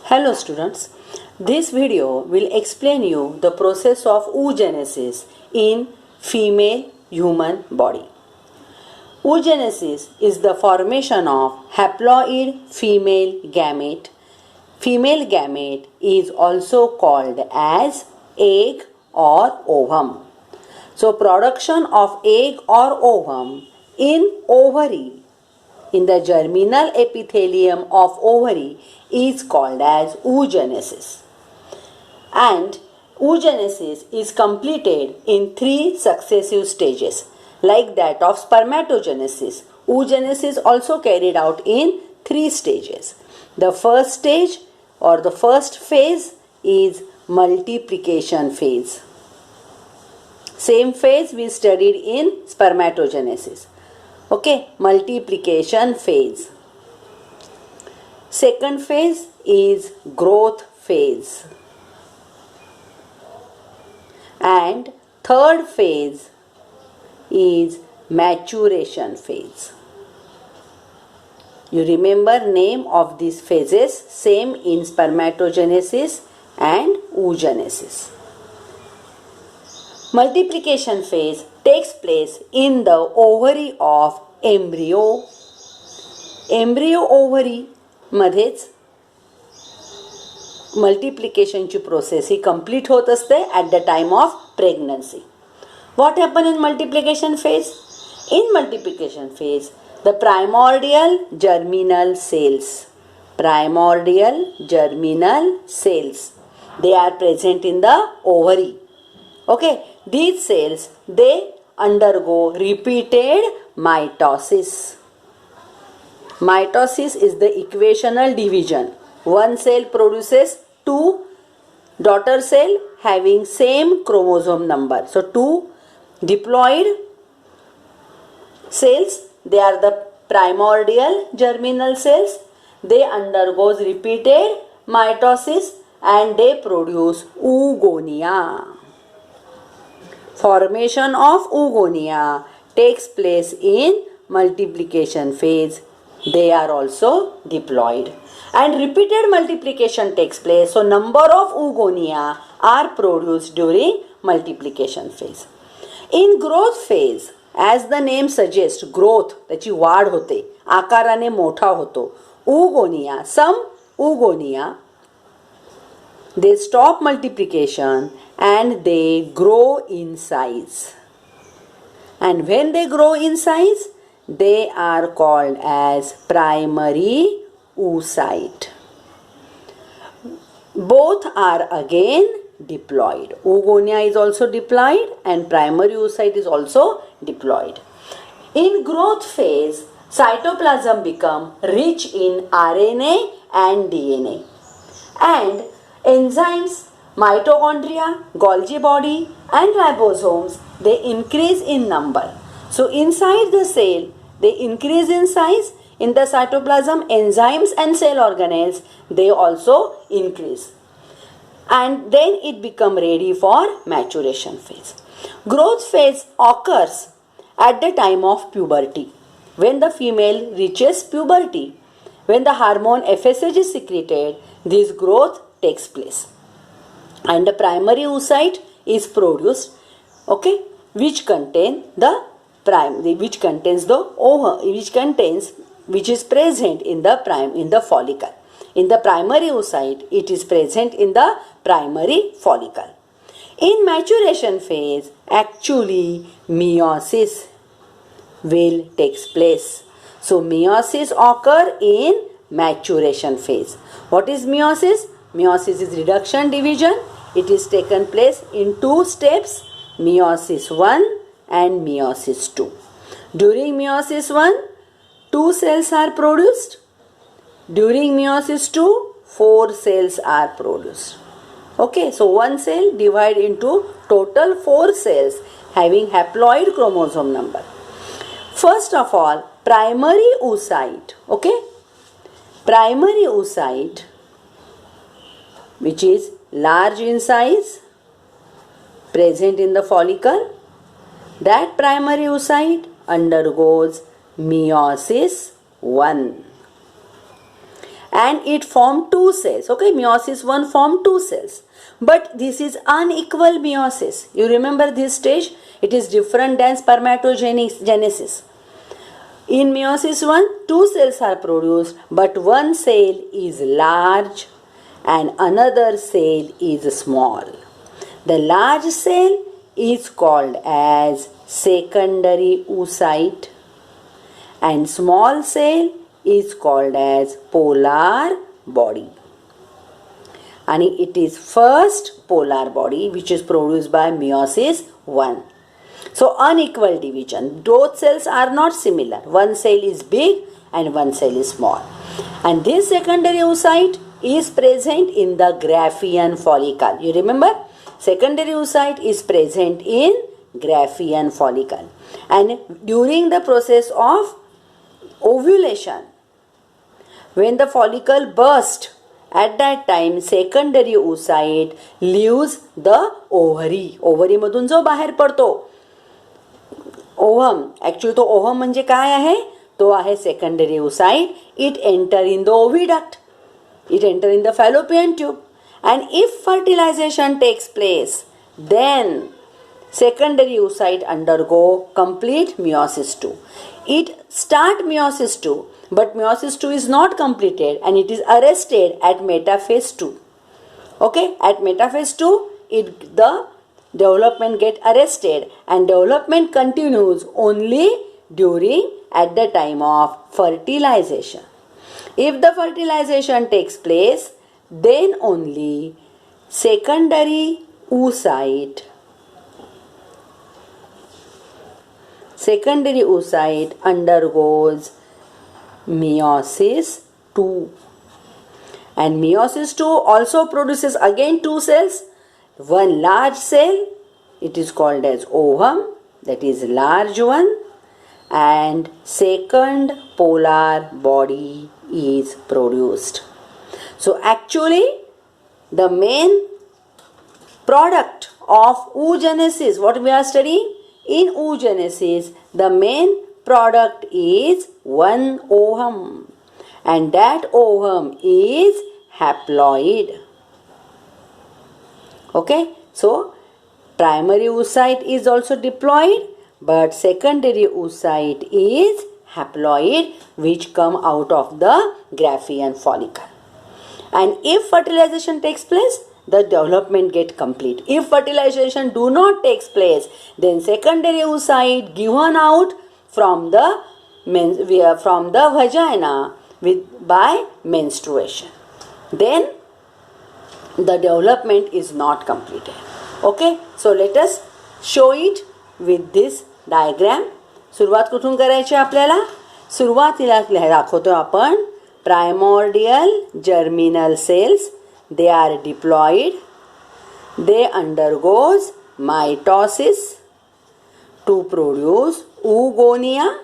Hello students, this video will explain you the process of oogenesis in female human body. Oogenesis is the formation of haploid female gamete. Female gamete is also called as egg or ovum. So production of egg or ovum in ovary, in the germinal epithelium of ovary, is called as oogenesis. And oogenesis is completed in 3 successive stages, like that of spermatogenesis. Oogenesis also carried out in 3 stages. The first stage or the first phase is multiplication phase. Same phase we studied in spermatogenesis. Okay, multiplication phase. Second phase is growth phase. And third phase is maturation phase. You remember name of these phases, same in spermatogenesis and oogenesis. Multiplication phase takes place in the ovary of embryo. Embryo ovary मध्येच मल्टिप्लिकेशनची process ही complete होत असते at the time of pregnancy. What happen in multiplication phase? In multiplication phase the primordial germinal cells they are present in the ovary. Okay, these cells they undergo repeated mitosis. Mitosis is the equational division. One cell produces 2 daughter cell having same chromosome number. So 2 diploid cells, they are the primordial germinal cells. They undergoes repeated mitosis and they produce oogonia. Formation of oogonia takes place in multiplication phase. They are also diploid. And repeated multiplication takes place. So number of oogonia are produced during multiplication phase. In growth phase, as the name suggests, growth, त्याची वाढ होते, आकाराने मोठा होतो. Oogonia, some oogonia, they stop multiplication and they grow in size. And when they grow in size, they are called as primary oocyte. Both are again diploid. Oogonia is also diploid and primary oocyte is also diploid. In growth phase, cytoplasm become rich in RNA and DNA. And enzymes, mitochondria, Golgi body and ribosomes, they increase in number. So inside the cell, they increase in size. In the cytoplasm, enzymes and cell organelles, they also increase. And then it become ready for maturation phase. Growth phase occurs at the time of puberty. When the female reaches puberty, when the hormone FSH is secreted, this growth takes place. And the primary oocyte is produced, okay, which contains which is present in the follicle. In the primary oocyte, it is present in the primary follicle. In maturation phase, actually meiosis will takes place. So meiosis occur in maturation phase. What is meiosis? Meiosis is reduction division. It is taken place in 2 steps, meiosis 1 and meiosis 2. During meiosis 1, 2 cells are produced. During meiosis 2, 4 cells are produced. Okay, so one cell divided into total 4 cells having haploid chromosome number. First of all, primary oocyte. Okay, primary oocyte, which is large in size, present in the follicle, that primary oocyte undergoes meiosis 1. and it formed two cells. Okay, meiosis 1 formed two cells. But this is unequal meiosis. You remember this stage? It is different than spermatogenesis. In meiosis 1, two cells are produced, but one cell is large and another cell is small. The large cell is called as secondary oocyte and small cell is called as polar body. And it is first polar body which is produced by meiosis 1. So unequal division. Both cells are not similar. One cell is big and one cell is small. And this secondary oocyte is present in the Graafian follicle. You remember? Secondary oocyte is present in Graafian follicle. And during the process of ovulation, when the follicle bursts, at that time secondary oocyte leaves the ovary. Ovary मधून जो बाहेर पडतो ovum, actually तो ovum म्हणजे काय आहे? तो आहे secondary oocyte. It enter in the oviduct. It enter in the fallopian tube. And if fertilization takes place, then secondary oocyte undergo complete meiosis 2. It start meiosis 2, but meiosis 2 is not completed and it is arrested at metaphase 2. Okay, at metaphase 2, the development get arrested and development continues only at the time of fertilization. If the fertilization takes place, then only secondary oocyte undergoes meiosis 2. And meiosis 2 also produces again two cells. One large cell, it is called as ovum, that is large one, and second polar body is produced. So actually the main product of oogenesis, what we are studying? In oogenesis, the main product is one ovum, and that ovum is haploid. Okay, so primary oocyte is also diploid, but secondary oocyte is haploid, which come out of the Graafian follicle. And if fertilization takes place, the development get complete. If fertilization do not takes place, then secondary oocyte given out from the vagina by menstruation. Then the development is not completed. Okay, so let us show it with this diagram. सुरुवात कुठून करायची आपल्याला? सुरुवातीला दाखवतो आपण primordial germinal cells. They are diploid. They undergoes mitosis to produce oogonia.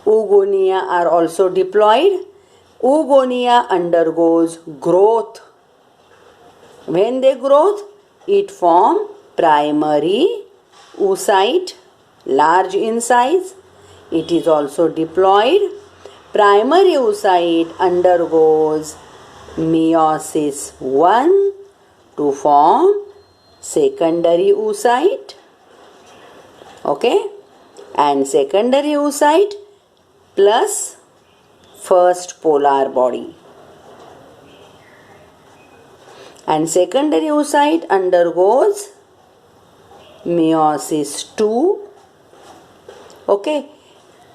Oogonia are also diploid. Oogonia undergoes growth. When they grow, it form primary oocyte, large in size. It is also diploid. Primary oocyte undergoes meiosis 1 to form secondary oocyte. Okay, and secondary oocyte plus first polar body. And secondary oocyte undergoes meiosis 2. Okay,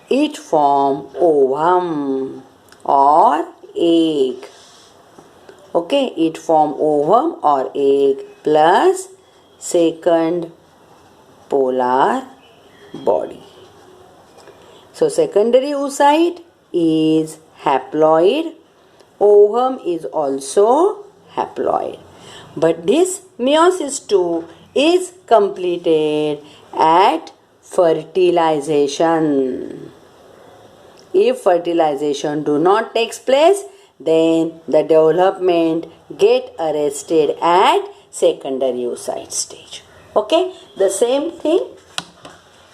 it form ovum or egg. Okay, it form ovum or egg plus second polar body. So secondary oocyte is haploid. Ovum is also haploid. But this meiosis 2 is completed at fertilization. If fertilization do not takes place, then the development get arrested at secondary oocyte stage. Okay, the same thing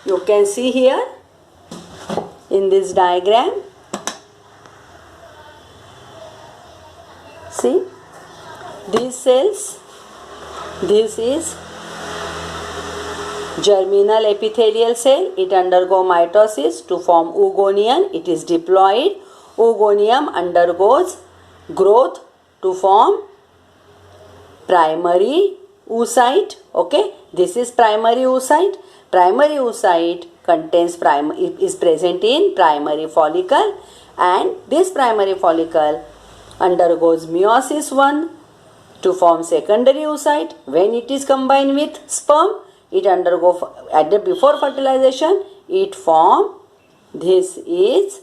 you can see here in this diagram. See, these cells, this is germinal epithelial cell. It undergo mitosis to form oogonium. It is diploid. Oogonium undergoes growth to form primary oocyte. Okay, this is primary oocyte. Primary oocyte contains is present in primary follicle, and this primary follicle undergoes meiosis 1 to form secondary oocyte. When it is combined with sperm, it undergo before fertilization, it form, this is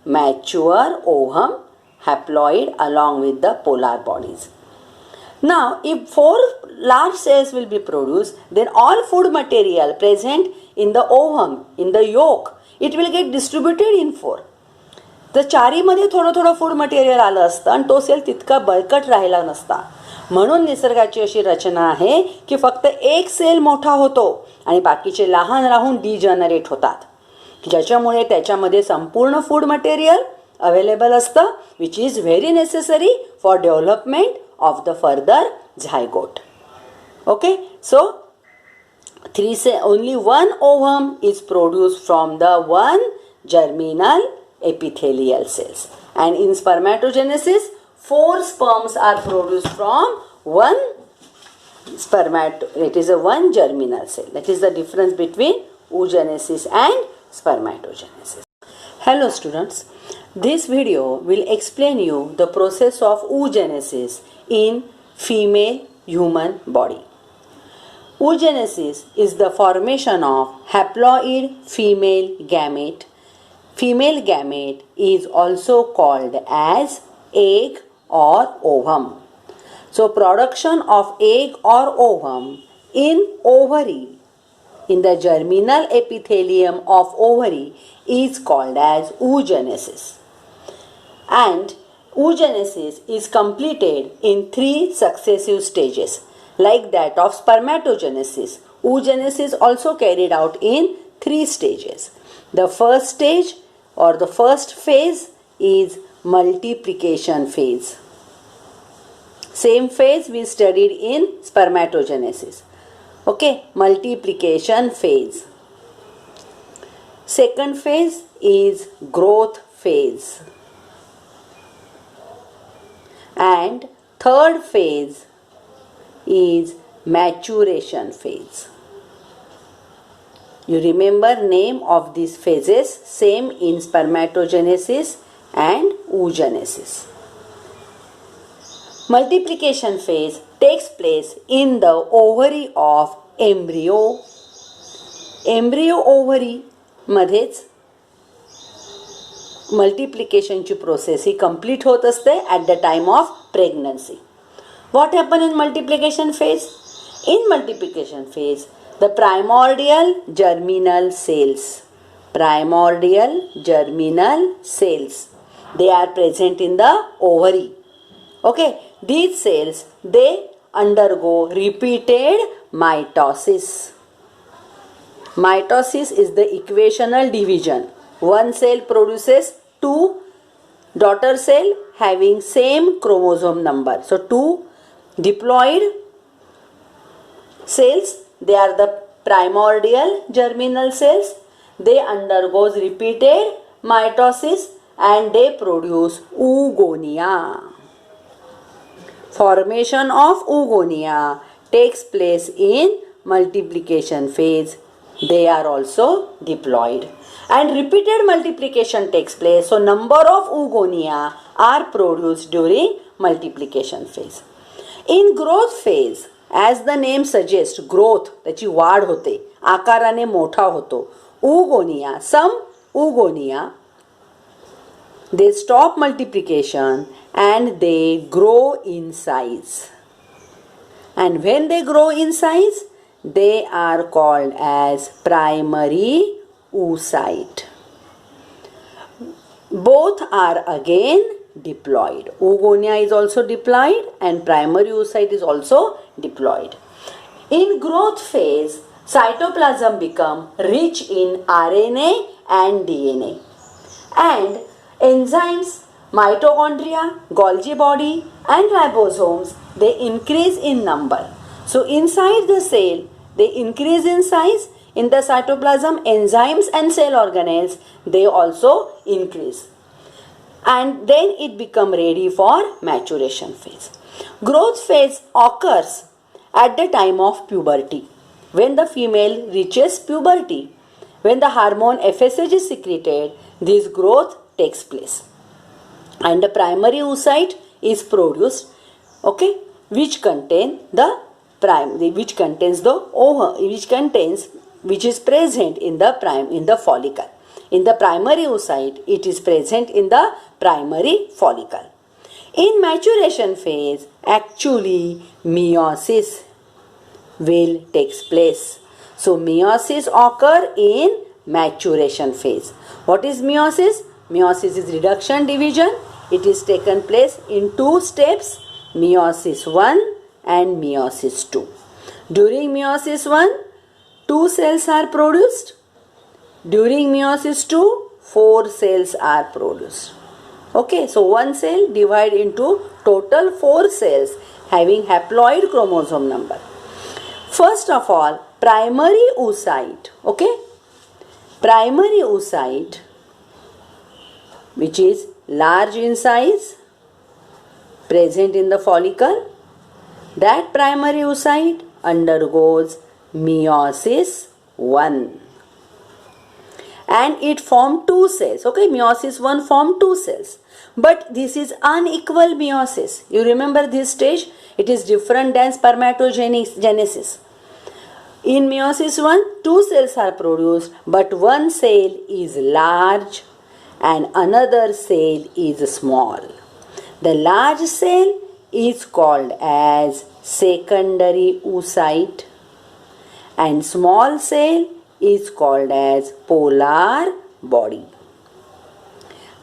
mature ovum haploid along with the polar bodies. Now, if 4 large cells will be produced, then all food material present in the ovum, in the yolk, it will get distributed in 4. तर चारीमध्ये थोडं थोडं food material आलं असतं आणि तो cell तितका बळकट राहिला नसता. म्हणून निसर्गाची अशी रचना आहे की फक्त एक सेल मोठा होतो आणि बाकीचे लहान राहून डिजनरेट होतात, ज्याच्यामुळे त्याच्यामध्ये संपूर्ण फूड मटेरियल अवेलेबल असतं, which is very necessary for development of the further zygote. Okay, so only one ovum is produced from the one germinal epithelial cells, and in spermatogenesis 4 sperms are produced from one it is a one germinal cell. That is the difference between oogenesis and spermatogenesis. Hello students, this video will explain you the process of oogenesis in female human body. Oogenesis is the formation of haploid female gamete. Female gamete is also called as egg or ovum. So production of egg or ovum in ovary, in the germinal epithelium of ovary, is called as oogenesis. And oogenesis is completed in 3 successive stages, like that of spermatogenesis. Oogenesis also carried out in 3 stages. The first stage or the first phase is multiplication phase. Same phase we studied in spermatogenesis. Okay, multiplication phase. Second phase is growth phase. And third phase is maturation phase. You remember name of these phases, same in spermatogenesis and oogenesis. Multiplication phase takes place in the ovary of embryo. Embryo ovary मध्येच मल्टिप्लिकेशनची process ही complete होत असते at the time of pregnancy. What happen in multiplication phase? In multiplication phase the primordial germinal cells they are present in the ovary. Okay, these cells they undergo repeated mitosis. Mitosis is the equational division. One cell produces 2 daughter cell having same chromosome number. So 2 diploid cells, they are the primordial germinal cells. They undergoes repeated mitosis and they produce oogonia. Formation of oogonia takes place in multiplication phase. They are also diploid. And repeated multiplication takes place, so number of oogonia are produced during multiplication phase. In growth phase, as the name suggests, growth, त्याची वाढ होते, आकाराने मोठा होतो. oogonia, some oogonia, they stop multiplication and they grow in size. And when they grow in size, they are called as primary oocyte. Both are again diploid. Oogonia is also diploid and primary oocyte is also diploid. In growth phase, cytoplasm become rich in RNA and DNA, and enzymes mitochondria, Golgi body and ribosomes, they increase in number. So inside the cell, they increase in size. In the cytoplasm, enzymes and cell organelles, they also increase. And then it become ready for maturation phase. Growth phase occurs at the time of puberty. When the female reaches puberty, when the hormone FSH is secreted, this growth takes place. And the primary oocyte is produced, okay, which contains the which is present in the follicle. In the primary oocyte, it is present in the primary follicle. In maturation phase, actually meiosis will takes place. So meiosis occur in maturation phase. What is meiosis? Meiosis is reduction division. It is taken place in two steps, meiosis 1 and meiosis 2. During meiosis 1, 2 cells are produced. During meiosis 2, 4 cells are produced. Okay, so one cell divide into total 4 cells having haploid chromosome number. First of all, primary oocyte, okay, primary oocyte, which is large in size, present in the follicle, that primary oocyte undergoes meiosis 1. And it forms 2 cells. Okay, meiosis 1 forms 2 cells. But this is unequal meiosis. You remember this stage? It is different than spermatogenesis. In meiosis 1, 2 cells are produced, but one cell is large and another cell is small. The large cell is called as secondary oocyte and small cell is called as polar body.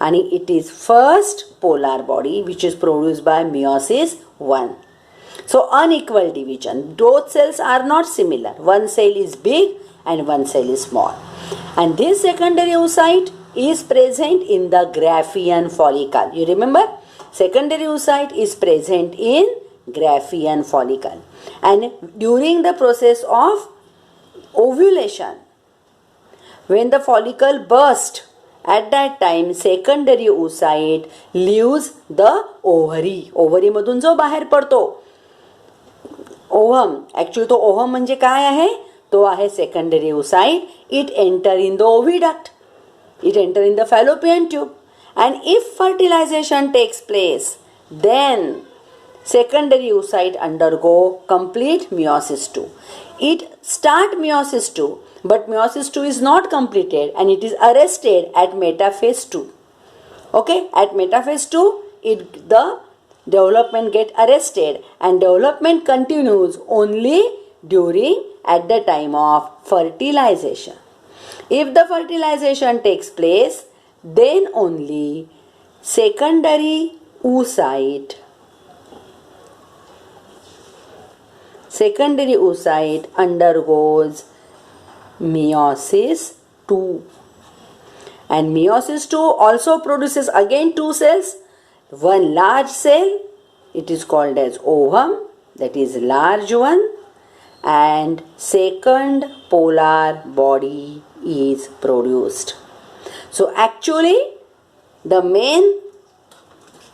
And it is first polar body which is produced by meiosis 1. So unequal division. Both cells are not similar. One cell is big and one cell is small. And this secondary oocyte is present in the Graafian follicle. You remember? Secondary oocyte is present in Graafian follicle. And during the process of ovulation, when the follicle bursts, at that time secondary oocyte leaves the ovary. Ovary मधून जो बाहेर पडतो ovum, actually तो ovum म्हणजे काय आहे? तो आहे secondary oocyte. It enter in the oviduct. It enter in the fallopian tube. And if fertilization takes place, then secondary oocyte undergo complete meiosis 2. It start meiosis 2, but meiosis 2 is not completed and it is arrested at metaphase 2. Okay, at metaphase 2, the development get arrested and development continues only at the time of fertilization. If the fertilization takes place, then only secondary oocyte undergoes meiosis 2. And meiosis 2 also produces again 2 cells. One large cell, it is called as ovum, that is large one, and second polar body is produced. So actually the main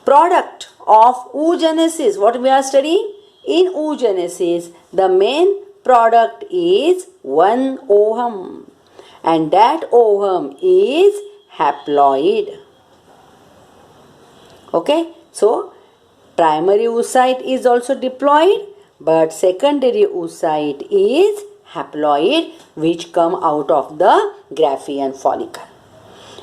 product of oogenesis, what we are studying? In oogenesis, the main product is one ovum, and that ovum is haploid. Okay, so primary oocyte is also diploid, but secondary oocyte is haploid, which come out of the Graafian follicle.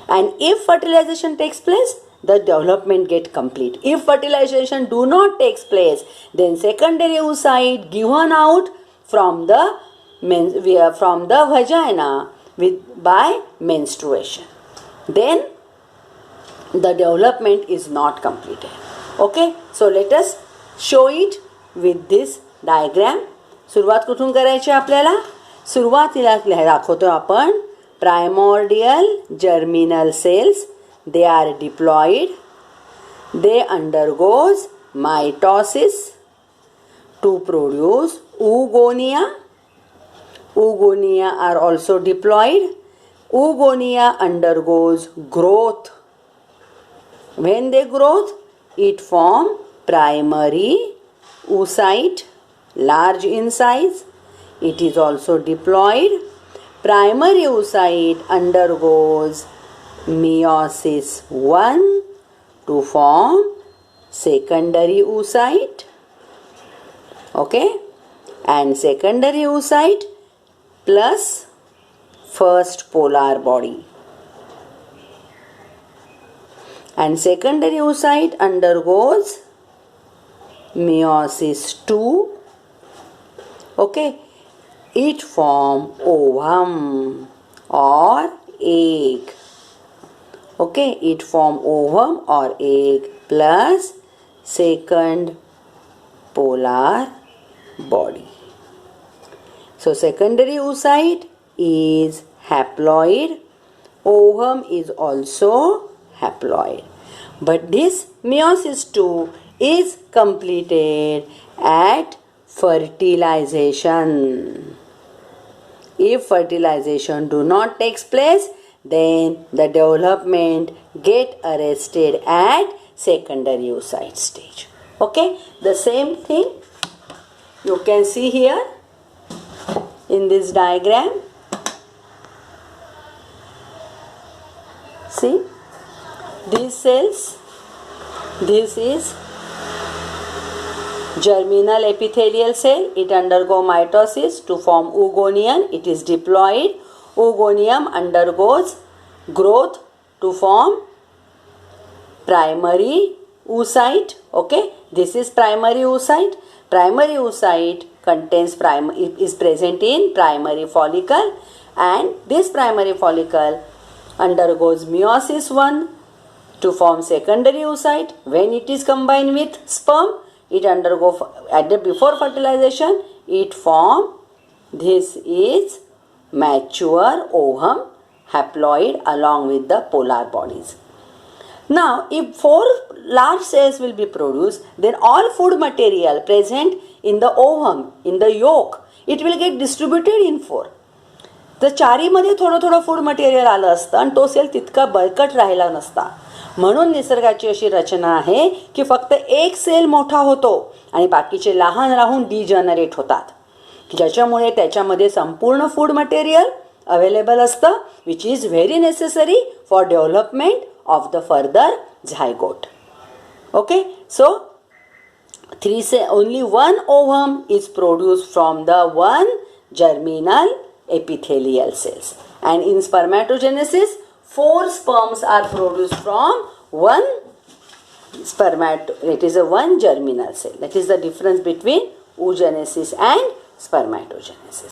And if fertilization takes place, the development get complete. If fertilization do not takes place, then secondary oocyte given out from the vagina by menstruation. Then the development is not completed. Okay, so let us show it with this diagram. सुरुवात कुठून करायची आपल्याला? सुरुवातीला दाखवतो आपण primordial germinal cells. They are diploid. they undergoes mitosis to produce oogonia. Oogonia are also diploid. Oogonia undergoes growth. When they grow, it form primary oocyte, large in size. It is also diploid. Primary oocyte undergoes meiosis 1 to form secondary oocyte. Okay, and secondary oocyte plus first polar body. And secondary oocyte undergoes meiosis 2. Okay, it form ovum or egg. Okay, it form ovum or egg plus second polar body. So secondary oocyte is haploid. Ovum is also haploid. But this meiosis 2 is completed at fertilization. If fertilization do not takes place, then the development get arrested at secondary oocyte stage. Okay, the same thing you can see here in this diagram. See, these cells, this is germinal epithelial cell. It undergo mitosis to form oogonium. It is diploid. Oogonium undergoes growth to form primary oocyte. Okay, this is primary oocyte. Primary oocyte contains is present in primary follicle, and this primary follicle undergoes meiosis 1 to form secondary oocyte. When it is combined with sperm, it before fertilization, it form, this is mature ovum, haploid along with the polar bodies. Now, if 4 large cells will be produced, then all food material present in the ovum, in the yolk, it will get distributed in 4. तर चारीमध्ये थोडं थोडं food material आलं असतं आणि तो cell तितका बळकट राहिला नसता. म्हणून निसर्गाची अशी रचना आहे की फक्त एक सेल मोठा होतो आणि बाकीचे लहान राहून डिजनरेट होतात, ज्याच्यामुळे त्याच्यामध्ये संपूर्ण फूड मटेरियल अवेलेबल असतं, which is very necessary for development of the further zygote. Okay, so only one ovum is produced from the one germinal epithelial cells, and in spermatogenesis 4 sperms are produced from one it is a one germinal cell. That is the difference between oogenesis and spermatogenesis.